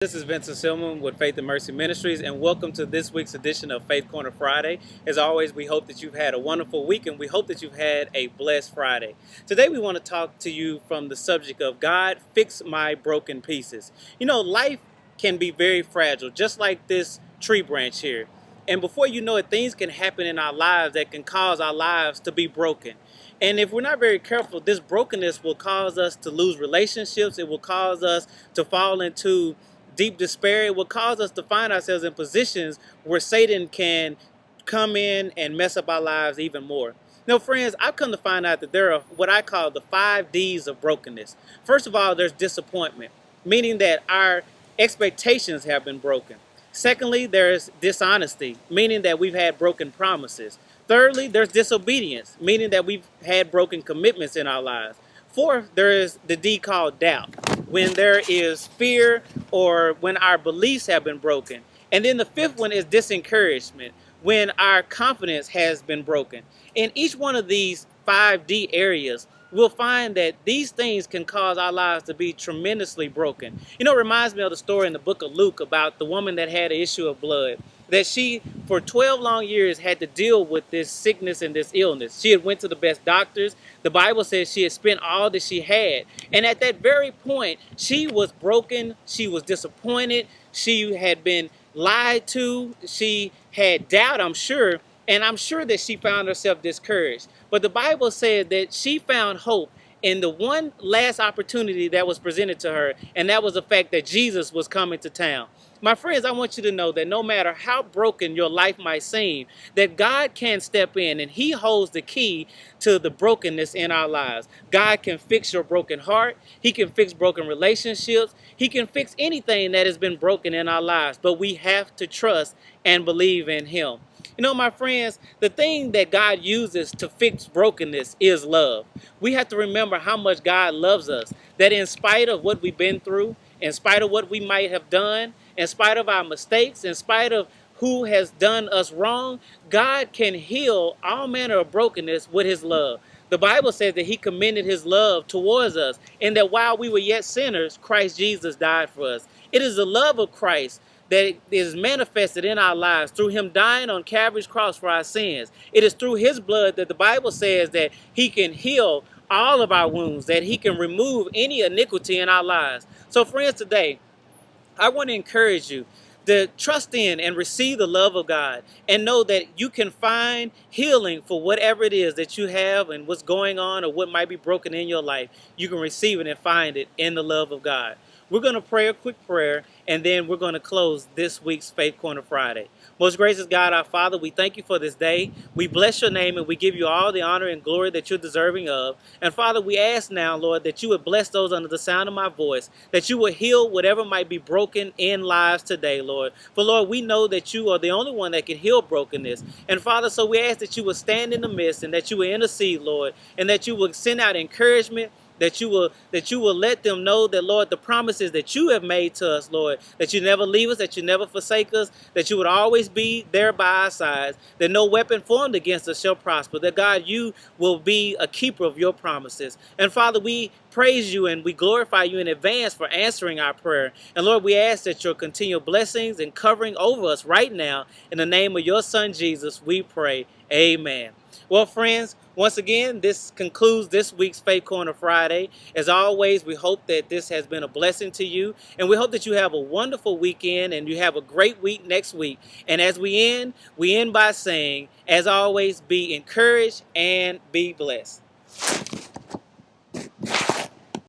This is Vincent Silman with Faith and Mercy Ministries, and welcome to this week's edition of Faith Corner Friday. As always, we hope that you've had a wonderful week, and we hope that you've had a blessed Friday. Today, we want to talk to you from the subject of God, fix my broken pieces. You know, life can be very fragile, just like this tree branch here. And before you know it, things can happen in our lives that can cause our lives to be broken. And if we're not very careful, this brokenness will cause us to lose relationships. It will cause us to fall into deep despair. It will cause us to find ourselves in positions where Satan can come in and mess up our lives even more. Now, friends, I've come to find out that there are what I call the 5 Ds of brokenness. First of all, there's disappointment, meaning that our expectations have been broken. Secondly, there's dishonesty, meaning that we've had broken promises. Thirdly, there's disobedience, meaning that we've had broken commitments in our lives. Fourth, there is the D called doubt, when there is fear or when our beliefs have been broken. And then the fifth one is disencouragement, when our confidence has been broken. In each one of these 5D areas, we'll find that these things can cause our lives to be tremendously broken. You know, it reminds me of the story in the book of Luke about the woman that had an issue of blood, that she for 12 long years had to deal with this sickness and this illness. She had went to the best doctors. The Bible says she had spent all that she had. And at that very point, she was broken. She was disappointed. She had been lied to. She had doubt, I'm sure. And I'm sure that she found herself discouraged. But the Bible said that she found hope in the one last opportunity that was presented to her, and that was the fact that Jesus was coming to town. My friends, I want you to know that no matter how broken your life might seem, that God can step in and He holds the key to the brokenness in our lives. God can fix your broken heart. He can fix broken relationships. He can fix anything that has been broken in our lives, but we have to trust and believe in Him. You know, my friends, the thing that God uses to fix brokenness is love. We have to remember how much God loves us, that in spite of what we've been through, in spite of what we might have done, in spite of our mistakes, in spite of who has done us wrong, God can heal all manner of brokenness with His love. The Bible says that He commended His love towards us, and that while we were yet sinners, Christ Jesus died for us. It is the love of Christ that is manifested in our lives through Him dying on Calvary's cross for our sins. It is through His blood that the Bible says that He can heal all of our wounds, that He can remove any iniquity in our lives. So friends, today, I want to encourage you to trust in and receive the love of God, and know that you can find healing for whatever it is that you have and what's going on or what might be broken in your life. You can receive it and find it in the love of God. We're going to pray a quick prayer, and then we're going to close this week's Faith Corner Friday. Most gracious God, our Father, we thank you for this day. We bless your name, and we give you all the honor and glory that you're deserving of. And Father, we ask now, Lord, that you would bless those under the sound of my voice, that you would heal whatever might be broken in lives today, Lord. For Lord, we know that you are the only one that can heal brokenness. And Father, so we ask that you would stand in the midst, and that you would intercede, Lord, and that you would send out encouragement, that you will let them know that, Lord, the promises that you have made to us, Lord, that you never leave us, that you never forsake us, that you would always be there by our sides, that no weapon formed against us shall prosper, that, God, you will be a keeper of your promises. And Father, we praise you and we glorify you in advance for answering our prayer. And Lord, we ask that your continual blessings and covering over us right now. In the name of your Son, Jesus, we pray. Amen. Well, friends, once again, this concludes this week's Faith Corner Friday. As always, we hope that this has been a blessing to you, and we hope that you have a wonderful weekend and you have a great week next week. And as we end by saying, as always, be encouraged and be blessed.